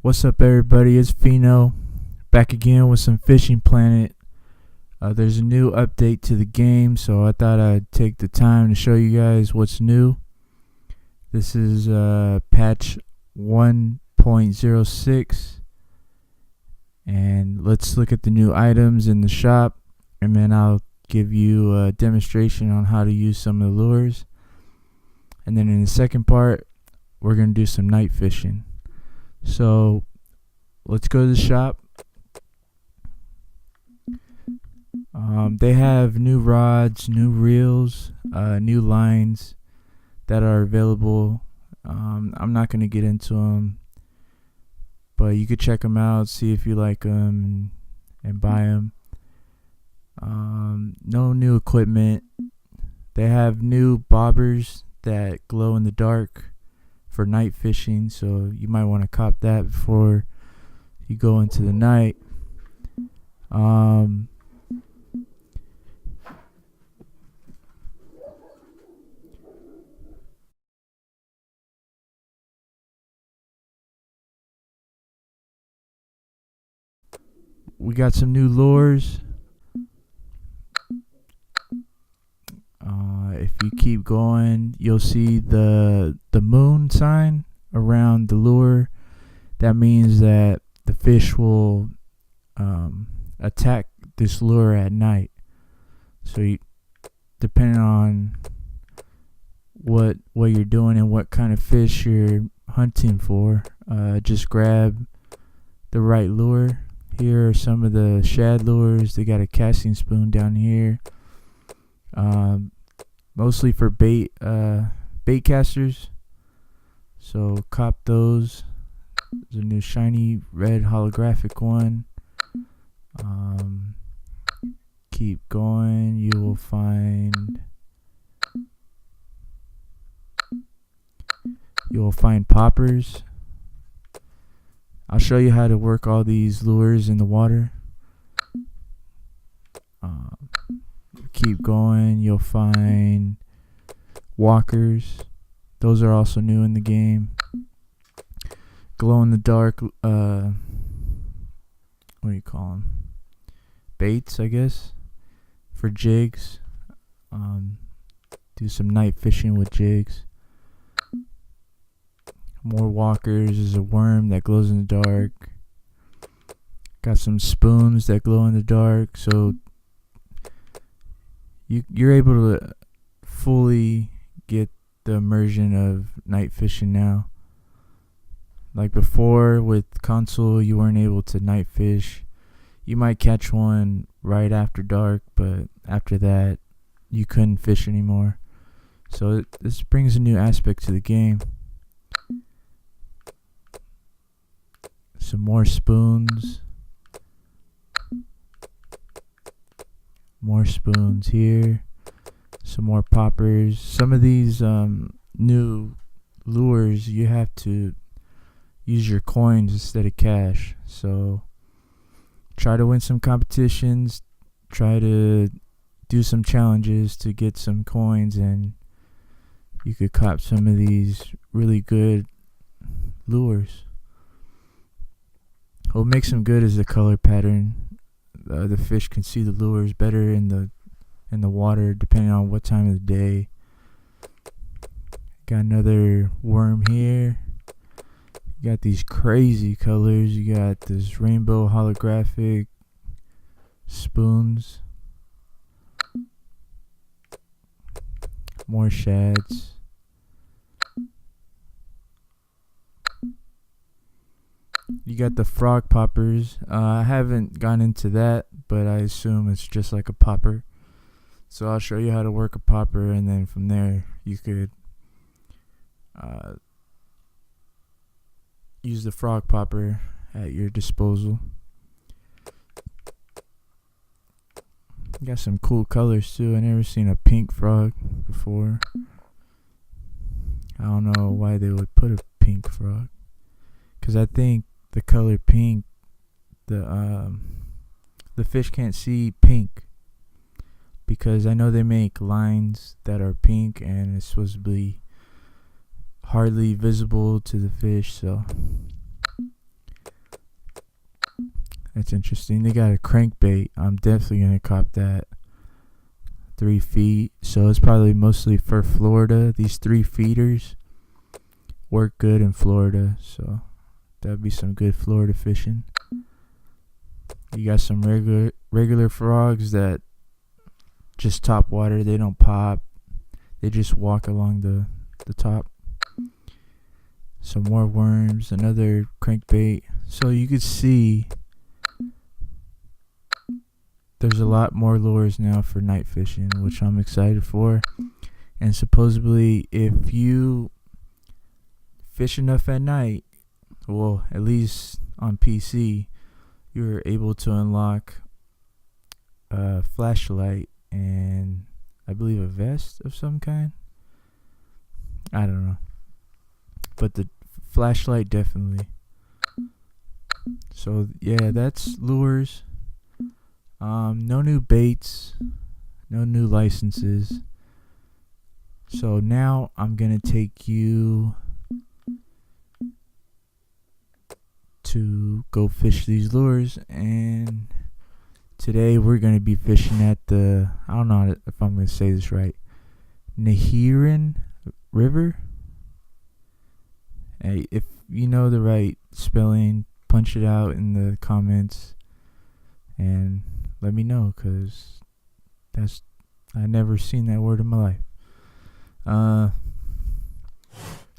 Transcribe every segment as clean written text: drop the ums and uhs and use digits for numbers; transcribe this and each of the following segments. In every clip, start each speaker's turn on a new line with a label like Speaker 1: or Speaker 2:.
Speaker 1: What's up, everybody? It's Fino back again with some Fishing Planet. There's a new update to the game, so I thought I'd take the time to show you guys what's new. This is patch 1.06, and let's look at the new items in the shop, and then I'll give you a demonstration on how to use some of the lures. And then in the second part, we're going to do some night fishing. So let's go to the shop. They have new rods, new reels, new lines that are available. I'm not going to get into them, but you could check them out, see if you like them, and buy them. No new equipment. They have new bobbers that glow in the dark for night fishing, so you might want to cop that before you go into the night. We got some new lures. If you keep going, you'll see the moon sign around the lure. That means that the fish will attack this lure at night. So depending on what you're doing and what kind of fish you're hunting for, just grab the right lure. Here are some of the shad lures. They got a casting spoon down here. Mostly for bait casters. So cop those. There's a new shiny red holographic one. Keep going. You will find poppers. I'll show you how to work all these lures in the water. Keep going, you'll find walkers. Those are also new in the game. Glow in the dark, what do you call them? Baits, I guess, for jigs. Do some night fishing with jigs. More walkers. There's a worm that glows in the dark. Got some spoons that glow in the dark, so you're able to fully get the immersion of night fishing now. Like before with console, you weren't able to night fish. You might catch one right after dark, but after that you couldn't fish anymore. So this brings a new aspect to the game. Some more spoons. More spoons here. Some more poppers. Some of these new lures, you have to use your coins instead of cash. So try to win some competitions. Try to do some challenges to get some coins, and you could cop some of these really good lures. What makes them good is the color pattern. The fish can see the lures better in the water depending on what time of the day. Got another worm here. You got these crazy colors. You got this rainbow holographic spoons. More shads. You got the frog poppers. I haven't gone into that, but I assume it's just like a popper. So I'll show you how to work a popper, and then from there you could use the frog popper at your disposal. Got some cool colors too. I never seen a pink frog before. I don't know why they would put a pink frog, because I think the color pink, the fish can't see pink, because I know they make lines that are pink and it's supposed to be hardly visible to the fish. So That's interesting. They got a crankbait. I'm definitely gonna cop that. 3 feet. So it's probably mostly for Florida. These 3 feeders work good in Florida. So that'd be some good Florida fishing. You got some regular frogs that just top water. They don't pop. They just walk along the top. Some more worms. Another crankbait. So you could see there's a lot more lures now for night fishing, which I'm excited for. And supposedly, if you fish enough at night, well, at least on PC, you're able to unlock a flashlight and I believe a vest of some kind. I don't know. But the flashlight definitely. So yeah, that's lures. No new baits, no new licenses. So now I'm gonna take you to go fish these lures, and today we're gonna be fishing at the, I don't know if I'm gonna say this right, Nehiran River. Hey, if you know the right spelling, punch it out in the comments and let me know, because I never seen that word in my life.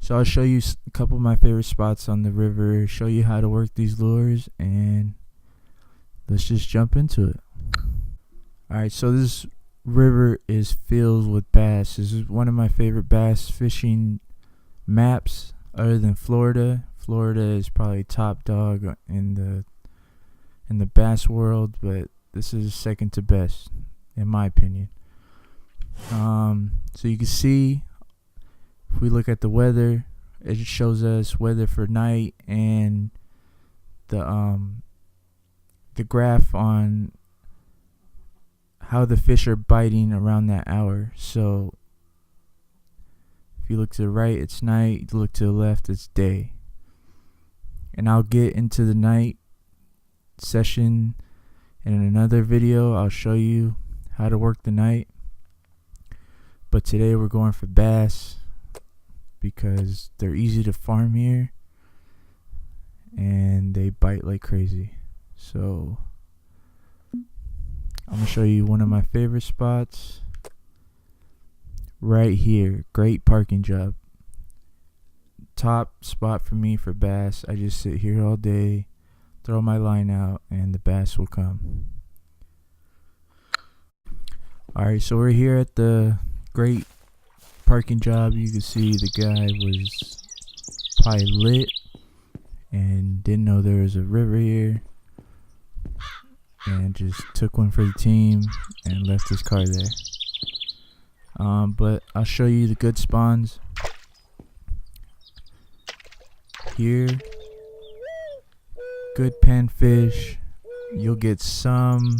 Speaker 1: So I'll show you a couple of my favorite spots on the river, show you how to work these lures, and let's just jump into it. Alright, so this river is filled with bass. This is one of my favorite bass fishing maps other than Florida. Florida is probably top dog in the bass world, but this is second to best in my opinion. So you can see, if we look at the weather, it shows us weather for night and the graph on how the fish are biting around that hour. So if you look to the right, it's night. You look to the left, it's day. And I'll get into the night session in another video. I'll show you how to work the night. But today we're going for bass because they're easy to farm here and they bite like crazy. So I'm gonna show you one of my favorite spots right here. Great parking job. Top spot for me for bass. I just sit here all day, throw my line out, and the bass will come. Alright, so we're here at the great parking job. You can see the guy was probably lit and didn't know there was a river here, and just took one for the team and left his car there. But I'll show you the good spawns here. Good panfish. You'll get some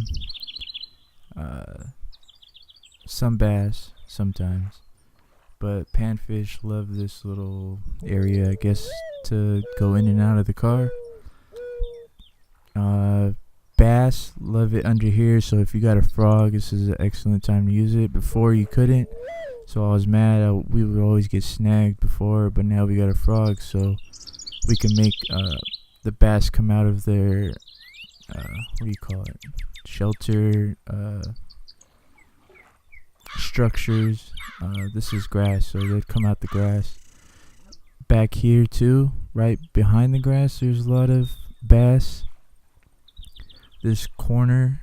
Speaker 1: bass sometimes, but panfish love this little area, I guess, to go in and out of the car. Bass love it under here, so if you got a frog, this is an excellent time to use it. Before you couldn't, so I was mad. We would always get snagged before, but now we got a frog, so we can make the bass come out of their what do you call it, shelter structures. This is grass, so they'd come out the grass. Back here too, right behind the grass, there's a lot of bass. This corner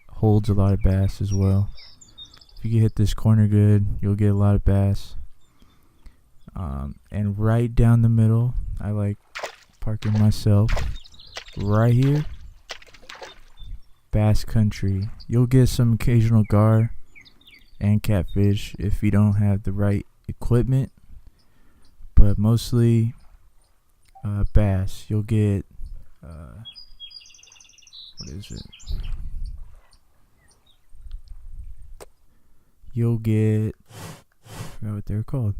Speaker 1: holds a lot of bass as well. If you can hit this corner good, you'll get a lot of bass. And right down the middle, I like parking myself right here. Bass country. You'll get some occasional gar and catfish if you don't have the right equipment, but mostly bass. You'll get what is it? You'll get, I forgot what they're called.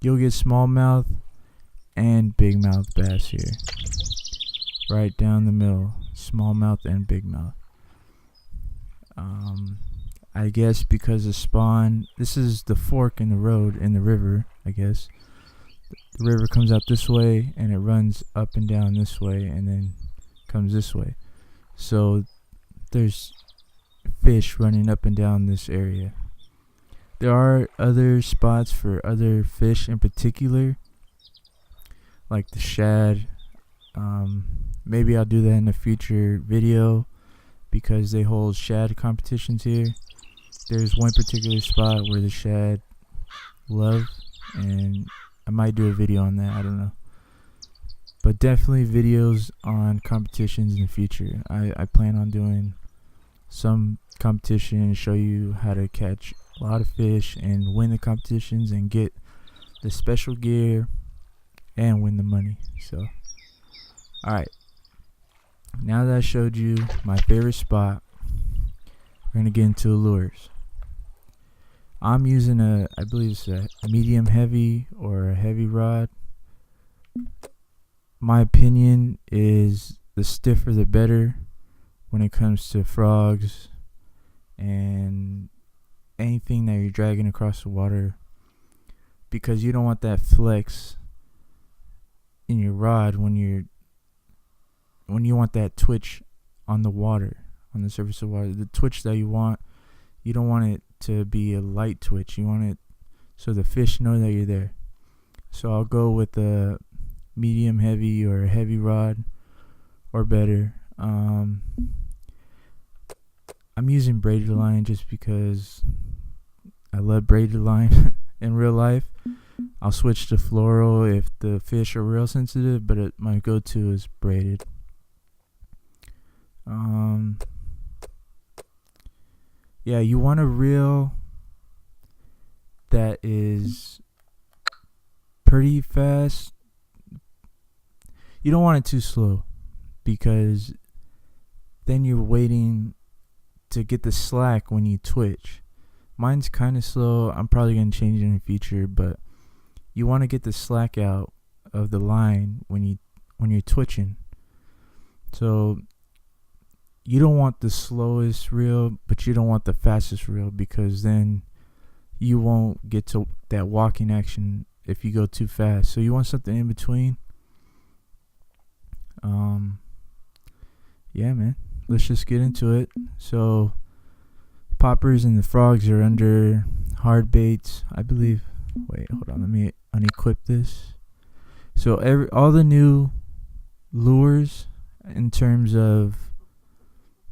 Speaker 1: you'll get smallmouth and bigmouth bass here. Right down the middle, smallmouth and bigmouth. I guess because the spawn, this is the fork in the road in the river, I guess. The river comes out this way and it runs up and down this way and then comes this way. So there's fish running up and down this area. There are other spots for other fish in particular, like the shad. Maybe I'll do that in a future video because they hold shad competitions here. There's one particular spot where the shad love, and I might do a video on that. I don't know. But definitely videos on competitions in the future. I plan on doing some competition and show you how to catch a lot of fish and win the competitions and get the special gear and win the money. So, alright. Now that I showed you my favorite spot, we're going to get into lures. I'm using I believe it's a medium heavy or a heavy rod. My opinion is the stiffer the better when it comes to frogs and anything that you're dragging across the water, because you don't want that flex in your rod when you want that twitch on the water, on the surface of water. The twitch that you don't want it to be a light twitch. You want it so the fish know that you're there. So I'll go with a medium heavy or a heavy rod or better. I'm using braided line just because I love braided line in real life. I'll switch to floral if the fish are real sensitive, but my go-to is braided. Yeah, you want a reel that is pretty fast. You don't want it too slow, because then you're waiting to get the slack when you twitch. Mine's kind of slow. I'm probably going to change it in the future, but you want to get the slack out of the line when you're twitching. So you don't want the slowest reel, but you don't want the fastest reel, because then you won't get to that walking action if you go too fast. So you want something in between. Yeah, man. Let's just get into it. So poppers and the frogs are under hard baits, I believe. Wait, hold on. Let me unequip this. So all the new lures in terms of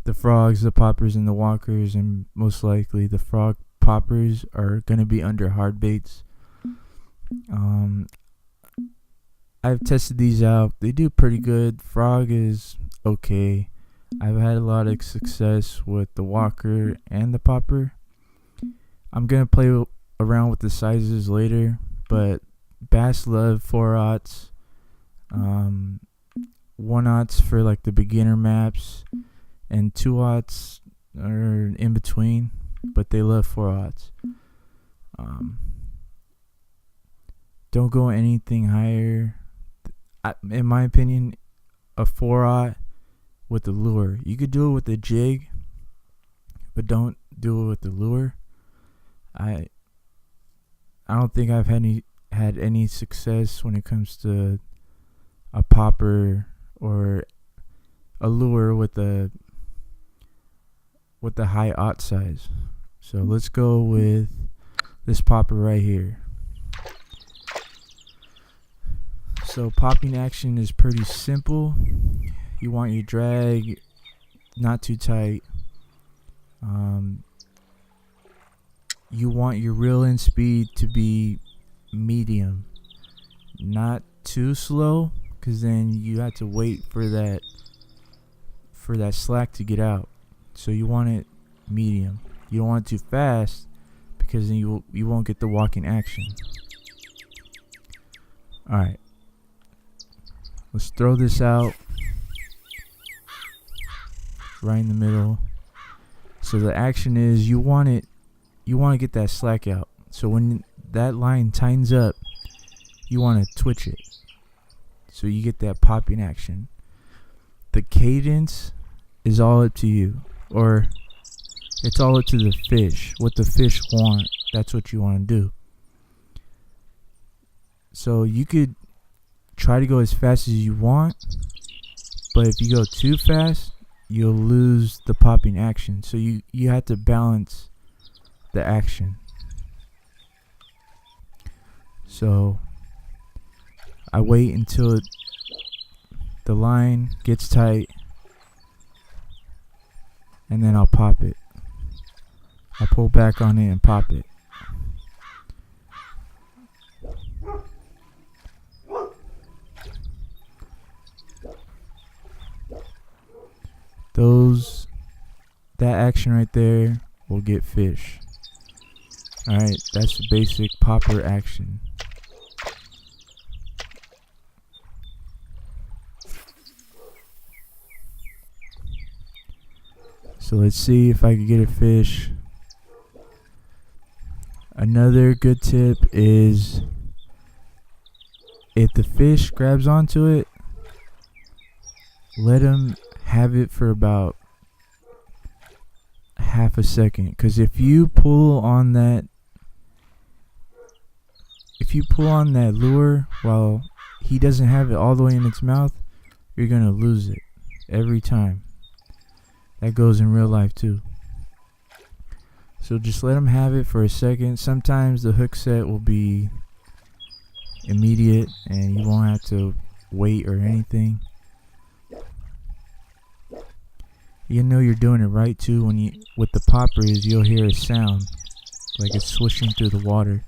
Speaker 1: the frogs, the poppers, and the walkers, and most likely the frog poppers, are going to be under hard baits. I've tested these out. They do pretty good. Frog is okay. I've had a lot of success with the walker and the popper. I'm going to play around with the sizes later, but bass love 4/0. 1/0 for like the beginner maps, and 2/0 are in between, but they love 4/0. Don't go anything higher. In my opinion, a 4/0 with the lure. You could do it with the jig, but don't do it with the lure. I don't think I've had any success when it comes to a popper or a lure with the high aught size. So let's go with this popper right here. So popping action is pretty simple. You want your drag not too tight. You want your reel in speed to be medium, not too slow, because then you have to wait for that slack to get out. So you want it medium. You don't want it too fast, because then you won't get the walking action. Alright, let's throw this out right in the middle. So the action is you want to get that slack out. So when that line tightens up, you want to twitch it. So you get that popping action. The cadence is all up to you. Or it's all up to the fish. What the fish want, that's what you want to do. So you could try to go as fast as you want, but if you go too fast, you'll lose the popping action. So you have to balance the action. So I wait until the line gets tight, and then I'll pop it. I'll pull back on it and pop it. That action right there will get fish. Alright, that's the basic popper action. So let's see if I can get a fish. Another good tip is if the fish grabs onto it, let him have it for about half a second. Because if you pull on that lure while he doesn't have it all the way in its mouth, you're gonna lose it every time. That goes in real life too. So just let him have it for a second. Sometimes the hook set will be immediate and you won't have to wait or anything. You know you're doing it right too when you with the poppers. You'll hear a sound like it's swishing through the water.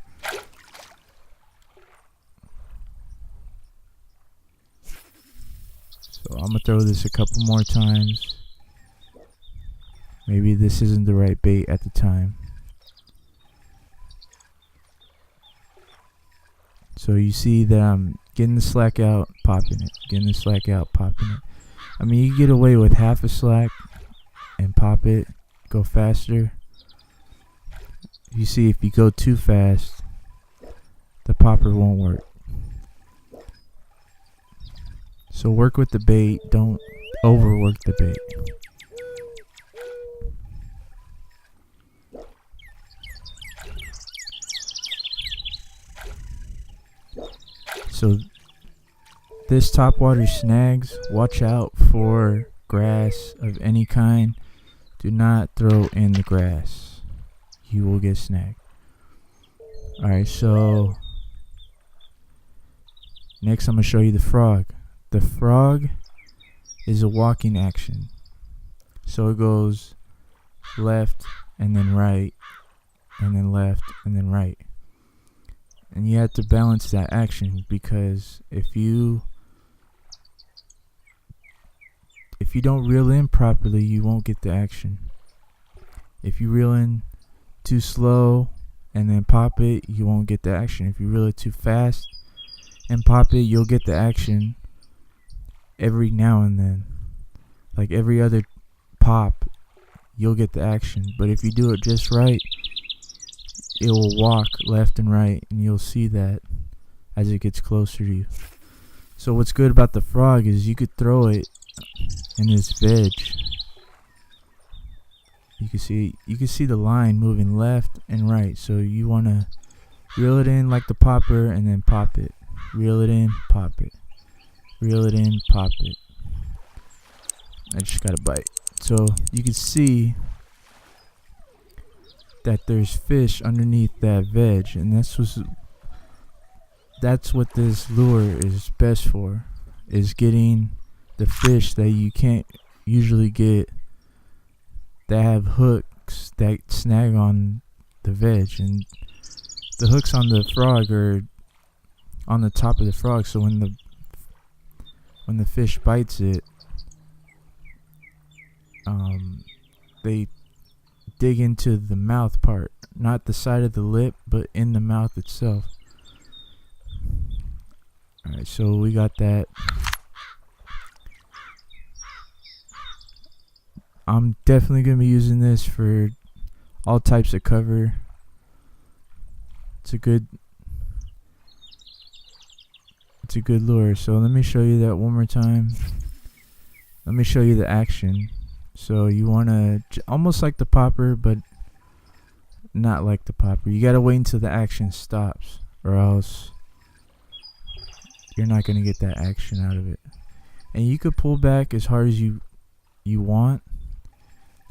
Speaker 1: So I'm gonna throw this a couple more times. Maybe this isn't the right bait at the time. So you see that I'm getting the slack out, popping it. Getting the slack out, popping it. I mean, you get away with half a slack and pop it, go faster. You see, if you go too fast, the popper won't work. So work with the bait, don't overwork the bait. So this topwater snags, watch out for grass of any kind. Do not throw in the grass. You will get snagged. Alright, so next I'm going to show you the frog. The frog is a walking action. So it goes left and then right and then left and then right. And you have to balance that action, because if you don't reel in properly, you won't get the action. If you reel in too slow and then pop it, you won't get the action. If you reel it too fast and pop it, you'll get the action every now and then. Like every other pop, you'll get the action. But if you do it just right, it will walk left and right, and you'll see that as it gets closer to you. So what's good about the frog is you could throw it in this veg. You can see the line moving left and right. So you want to reel it in like the popper and then pop it. Reel it in, pop it. Reel it in, pop it. I just got a bite. So you can see that there's fish underneath that veg, and that's what this lure is best for, is getting the fish that you can't usually get, that have hooks that snag on the veg. And the hooks on the frog are on the top of the frog, so when the fish bites it, they dig into the mouth part, not the side of the lip, but in the mouth itself. Alright, so we got that. I'm definitely going to be using this for all types of cover. It's a good It's a good lure. So let me show you that one more time. Let me show you the action. So you want to, almost like the popper, but not like the popper. You got to wait until the action stops, or else you're not going to get that action out of it. And you could pull back as hard as you want.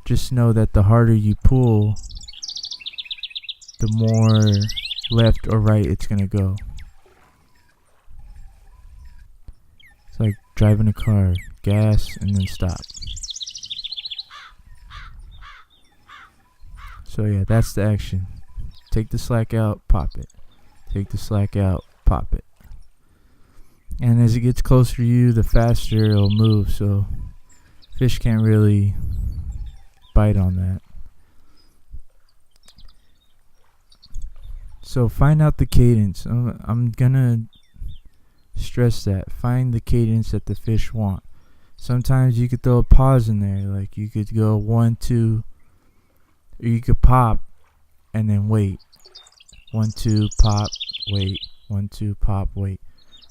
Speaker 1: Just know that the harder you pull, the more left or right it's going to go. It's like driving a car. Gas and then stop. So yeah, that's the action. Take the slack out, pop it. Take the slack out, pop it. And as it gets closer to you, the faster it'll move, so fish can't really bite on that. So find out the cadence. I'm gonna stress that. Find the cadence that the fish want. Sometimes you could throw a pause in there, like you could go 1, 2, or you could pop and then wait. 1, 2, pop, wait. 1, 2, pop, wait.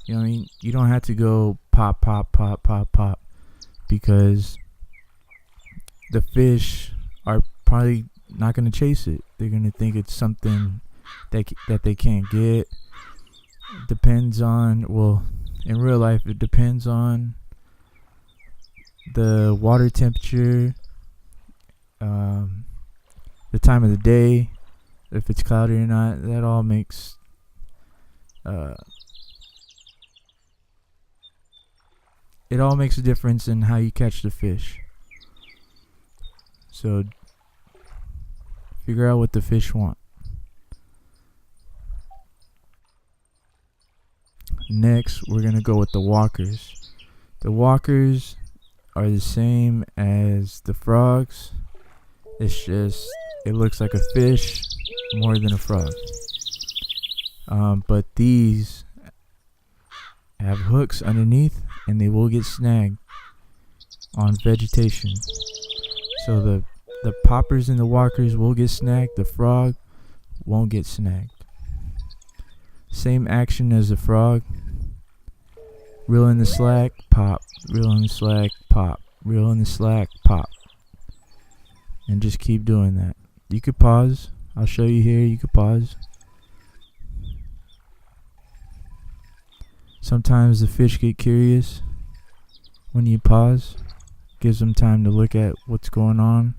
Speaker 1: You know what I mean? You don't have to go pop, pop, pop, pop, pop, because the fish are probably not going to chase it. They're going to think it's something that they can't get. Depends on, well, in real life, it depends on the water temperature, the time of the day, if it's cloudy or not. That all makes it all makes a difference in how you catch the fish. So figure out what the fish want. Next, we're gonna go with the walkers. The walkers are the same as the frogs. It's just, it looks like a fish more than a frog. But these have hooks underneath, and they will get snagged on vegetation. So the poppers and the walkers will get snagged. The frog won't get snagged. Same action as the frog. Reel in the slack, pop. Reel in the slack, pop. Reel in the slack, pop. And just keep doing that. You could pause. I'll show you here. You could pause. Sometimes the fish get curious when you pause. Gives them time to look at what's going on.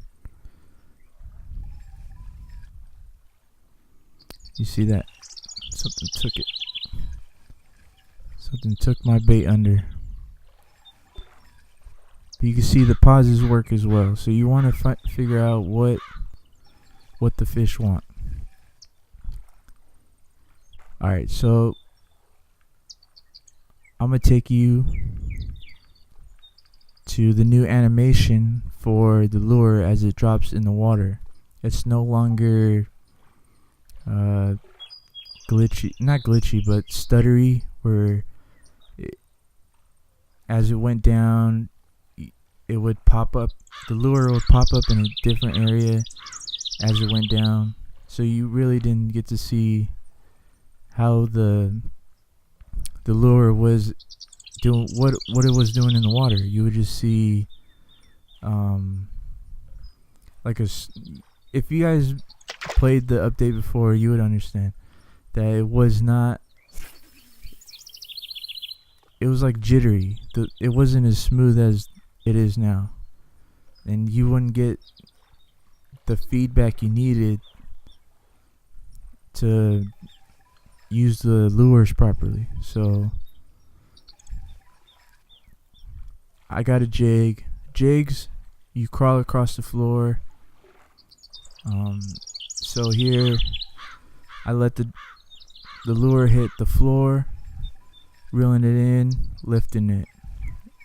Speaker 1: You see that? Something took it. Something took my bait under. But you can see the pauses work as well. So you want to figure out what the fish want. Alright, so I'm going to take you to the new animation for the lure as it drops in the water. It's no longer glitchy, not glitchy, but stuttery, where as it went down, it would pop up, the lure would pop up in a different area as it went down. So you really didn't get to see how the lure was doing, what it was doing in the water. You would just see like if you guys played the update before, you would understand that it was not, it was like jittery. It wasn't as smooth as it is now, and you wouldn't get the feedback you needed to use the lures properly. So I got a jig. Jigs, you crawl across the floor. So here I let the lure hit the floor, reeling it in, lifting it,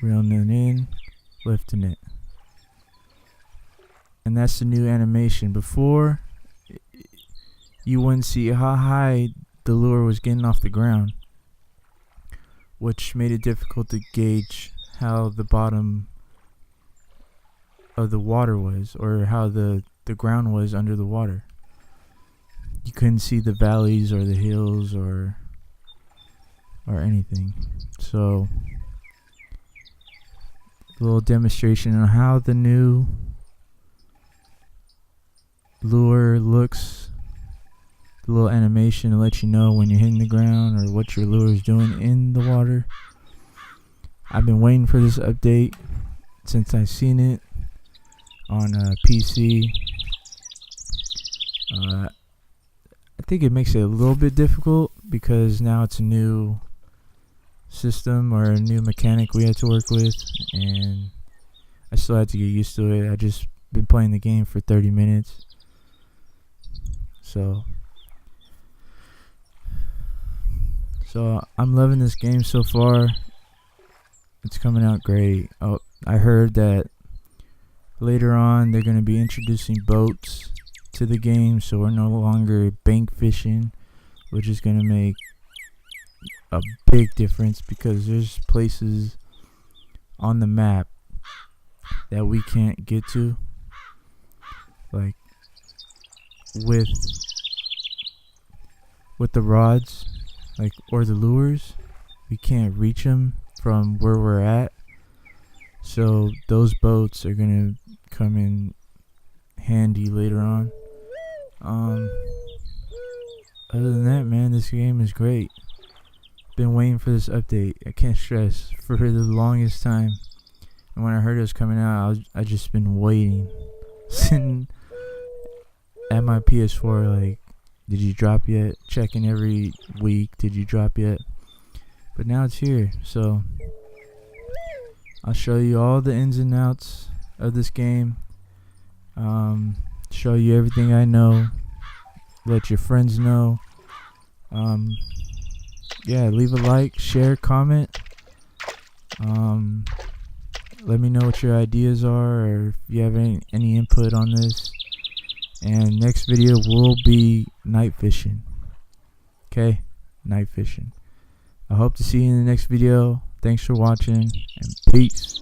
Speaker 1: reeling it in, lifting it. And that's the new animation. Before, you wouldn't see how high the lure was getting off the ground, which made it difficult to gauge how the bottom of the water was, or how the ground was under the water. You couldn't see the valleys or the hills or or anything. So, a little demonstration on how the new lure looks. The little animation to let you know when you're hitting the ground or what your lure is doing in the water. I've been waiting for this update since I've seen it on PC. I think it makes it a little bit difficult because now it's a new system or a new mechanic we have to work with, and I still have to get used to it. I just been playing the game for 30 minutes. So I'm loving this game so far. It's coming out great. Oh, I heard that later on they're going to be introducing boats to the game, so we're no longer bank fishing, which is going to make a big difference because there's places on the map that we can't get to, like with the rods, like, or the lures. We can't reach them from where we're at, so those boats are gonna come in handy later on. Other than that, man, this game is great. Been waiting for this update. I can't stress, for the longest time. And when I heard it was coming out, I just been waiting, sitting at my PS4 like, did you drop yet? Checking every week, did you drop yet? But now it's here, so I'll show you all the ins and outs of this game. Show you everything I know. Let your friends know. Yeah, leave a like, share, comment. Let me know what your ideas are, or if you have any input on this. And next video will be night fishing. Okay, night fishing. I hope to see you in the next video. Thanks for watching, and peace.